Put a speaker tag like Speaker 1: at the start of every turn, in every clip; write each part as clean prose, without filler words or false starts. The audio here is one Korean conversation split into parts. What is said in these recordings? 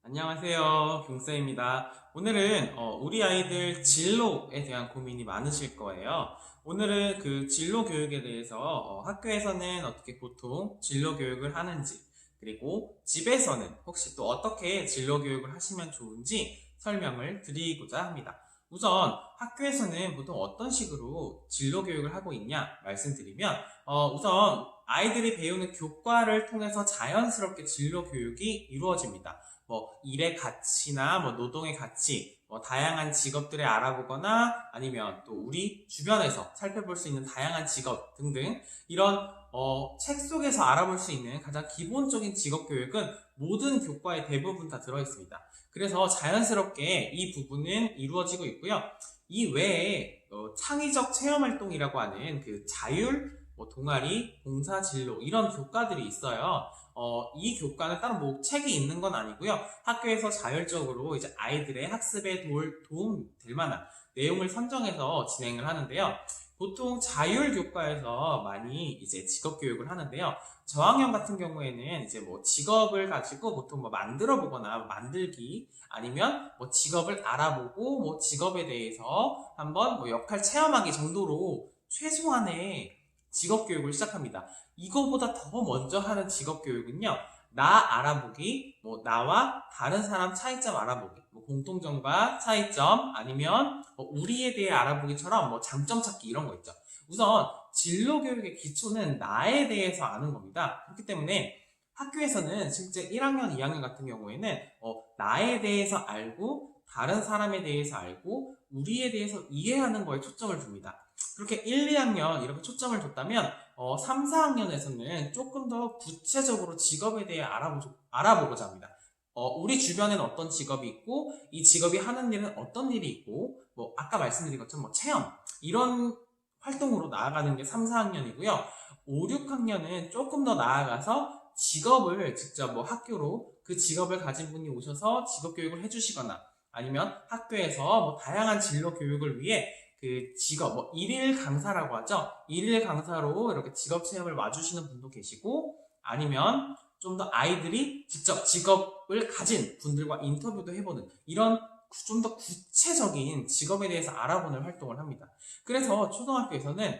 Speaker 1: 안녕하세요. 경쌤입니다. 오늘은 우리 아이들 진로에 대한 고민이 많으실 거예요. 오늘은 그 진로 교육에 대해서 학교에서는 어떻게 보통 진로 교육을 하는지, 그리고 집에서는 혹시 또 어떻게 진로 교육을 하시면 좋은지 설명을 드리고자 합니다. 우선 학교에서는 보통 어떤 식으로 진로 교육을 하고 있냐 말씀드리면 우선 아이들이 배우는 교과를 통해서 자연스럽게 진로 교육이 이루어집니다. 뭐 일의 가치나 뭐 노동의 가치, 뭐 다양한 직업들을 알아보거나 아니면 또 우리 주변에서 살펴볼 수 있는 다양한 직업 등등 이런 책 속에서 알아볼 수 있는 가장 기본적인 직업 교육은 모든 교과에 대부분 다 들어있습니다. 그래서 자연스럽게 이 부분은 이루어지고 있고요. 이 외에 창의적 체험 활동이라고 하는 그 자율, 뭐 동아리, 봉사 진로 이런 교과들이 있어요. 이 교과는 따로 뭐 책이 있는 건 아니고요. 학교에서 자율적으로 이제 아이들의 학습에 도움 될 만한 내용을 선정해서 진행을 하는데요. 보통 자율 교과에서 많이 이제 직업 교육을 하는데요. 저학년 같은 경우에는 이제 뭐 직업을 가지고 보통 뭐 만들어 보거나 만들기 아니면 뭐 직업을 알아보고 뭐 직업에 대해서 한번 뭐 역할 체험하기 정도로 최소한의 직업 교육을 시작합니다. 이거보다 더 먼저 하는 직업 교육은요. 나 알아보기, 뭐 나와 다른 사람 차이점 알아보기, 뭐 공통점과 차이점 아니면 뭐 우리에 대해 알아보기처럼 뭐 장점 찾기 이런 거 있죠. 우선 진로 교육의 기초는 나에 대해서 아는 겁니다. 그렇기 때문에 학교에서는 실제 1학년, 2학년 같은 경우에는 나에 대해서 알고 다른 사람에 대해서 알고 우리에 대해서 이해하는 거에 초점을 둡니다. 그렇게 1, 2학년 이렇게 초점을 뒀다면 3, 4학년에서는 조금 더 구체적으로 직업에 대해 알아보고자 합니다. 우리 주변에는 어떤 직업이 있고 이 직업이 하는 일은 어떤 일이 있고 뭐 아까 말씀드린 것처럼 뭐 체험 이런 활동으로 나아가는 게 3, 4학년이고요. 5, 6학년은 조금 더 나아가서 직업을 직접 뭐 학교로 그 직업을 가진 분이 오셔서 직업 교육을 해주시거나 아니면 학교에서 뭐 다양한 진로 교육을 위해 그 직업, 뭐 일일 강사라고 하죠. 일일 강사로 이렇게 직업 체험을 와주시는 분도 계시고 아니면 좀 더 아이들이 직접 직업을 가진 분들과 인터뷰도 해보는 이런 좀 더 구체적인 직업에 대해서 알아보는 활동을 합니다. 그래서 초등학교에서는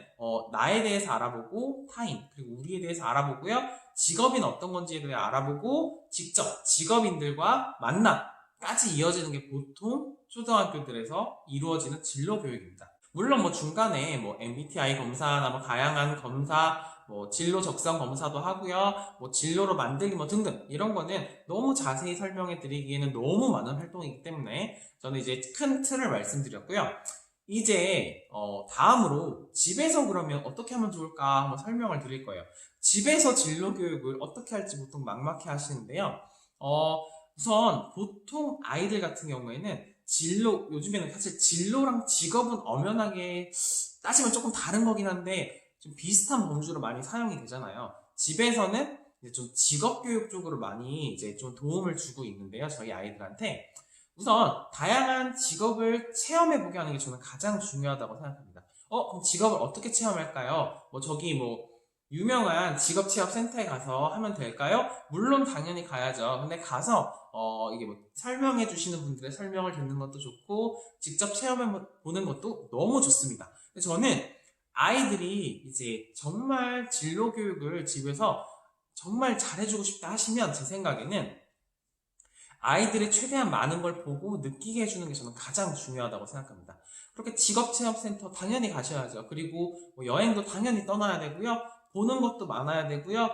Speaker 1: 나에 대해서 알아보고 타인 그리고 우리에 대해서 알아보고요. 직업인 어떤 건지에 대해 알아보고 직접 직업인들과 만남까지 이어지는 게 보통 초등학교들에서 이루어지는 진로 교육입니다. 물론 뭐 중간에 뭐 MBTI 검사나 뭐 다양한 검사, 뭐 진로 적성 검사도 하고요. 뭐 진로로 만들기 뭐 등등 이런 거는 너무 자세히 설명해 드리기에는 너무 많은 활동이기 때문에 저는 이제 큰 틀을 말씀드렸고요. 이제 다음으로 집에서 그러면 어떻게 하면 좋을까 한번 설명을 드릴 거예요. 집에서 진로 교육을 어떻게 할지 보통 막막해 하시는데요. 우선 보통 아이들 같은 경우에는 진로, 요즘에는 사실 진로랑 직업은 엄연하게 따지면 조금 다른 거긴 한데 좀 비슷한 범주로 많이 사용이 되잖아요. 집에서는 이제 좀 직업 교육 쪽으로 많이 이제 좀 도움을 주고 있는데요. 저희 아이들한테. 우선 다양한 직업을 체험해보게 하는 게 저는 가장 중요하다고 생각합니다. 그럼 직업을 어떻게 체험할까요? 뭐 저기 뭐 유명한 직업체험센터에 가서 하면 될까요? 물론 당연히 가야죠. 근데 가서 이게 뭐 설명해 주시는 분들의 설명을 듣는 것도 좋고 직접 체험해 보는 것도 너무 좋습니다. 근데 저는 아이들이 이제 정말 진로 교육을 집에서 정말 잘해주고 싶다 하시면 제 생각에는 아이들이 최대한 많은 걸 보고 느끼게 해주는 게 저는 가장 중요하다고 생각합니다. 그렇게 직업체험센터 당연히 가셔야죠. 그리고 뭐 여행도 당연히 떠나야 되고요. 보는 것도 많아야 되고요.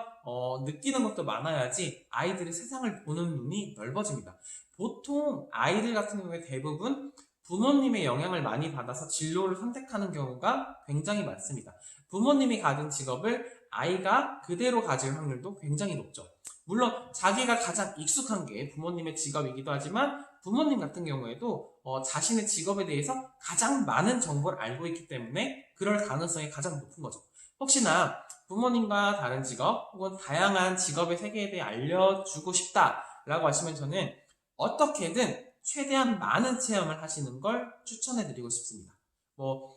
Speaker 1: 느끼는 것도 많아야지 아이들이 세상을 보는 눈이 넓어집니다. 보통 아이들 같은 경우에 대부분 부모님의 영향을 많이 받아서 진로를 선택하는 경우가 굉장히 많습니다. 부모님이 가진 직업을 아이가 그대로 가질 확률도 굉장히 높죠. 물론 자기가 가장 익숙한 게 부모님의 직업이기도 하지만 부모님 같은 경우에도 자신의 직업에 대해서 가장 많은 정보를 알고 있기 때문에 그럴 가능성이 가장 높은 거죠. 혹시나 부모님과 다른 직업 혹은 다양한 직업의 세계에 대해 알려주고 싶다라고 하시면 저는 어떻게든 최대한 많은 체험을 하시는 걸 추천해드리고 싶습니다. 뭐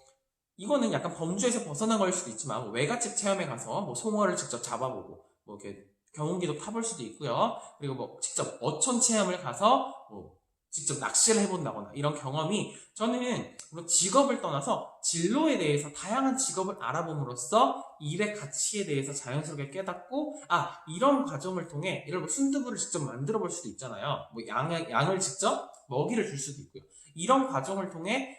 Speaker 1: 이거는 약간 범주에서 벗어난 걸 수도 있지만 뭐 외갓집 체험에 가서 뭐 송어를 직접 잡아보고 뭐 이렇게 경운기도 타볼 수도 있고요. 그리고 뭐 직접 어촌 체험을 가서 뭐 직접 낚시를 해본다거나 이런 경험이 저는 물론 직업을 떠나서 진로에 대해서 다양한 직업을 알아봄으로써 일의 가치에 대해서 자연스럽게 깨닫고 이런 과정을 통해 예를 들어 순두부를 직접 만들어 볼 수도 있잖아요. 뭐 양을 직접 먹이를 줄 수도 있고요. 이런 과정을 통해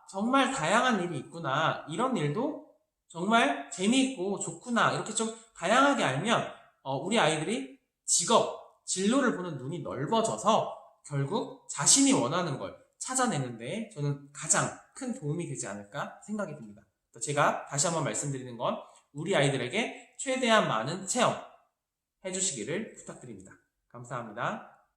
Speaker 1: 정말 다양한 일이 있구나. 이런 일도 정말 재미있고 좋구나. 이렇게 좀 다양하게 알면 우리 아이들이 직업, 진로를 보는 눈이 넓어져서 결국 자신이 원하는 걸 찾아내는데 저는 가장 큰 도움이 되지 않을까 생각이 듭니다. 제가 다시 한번 말씀드리는 건 우리 아이들에게 최대한 많은 체험 해주시기를 부탁드립니다. 감사합니다.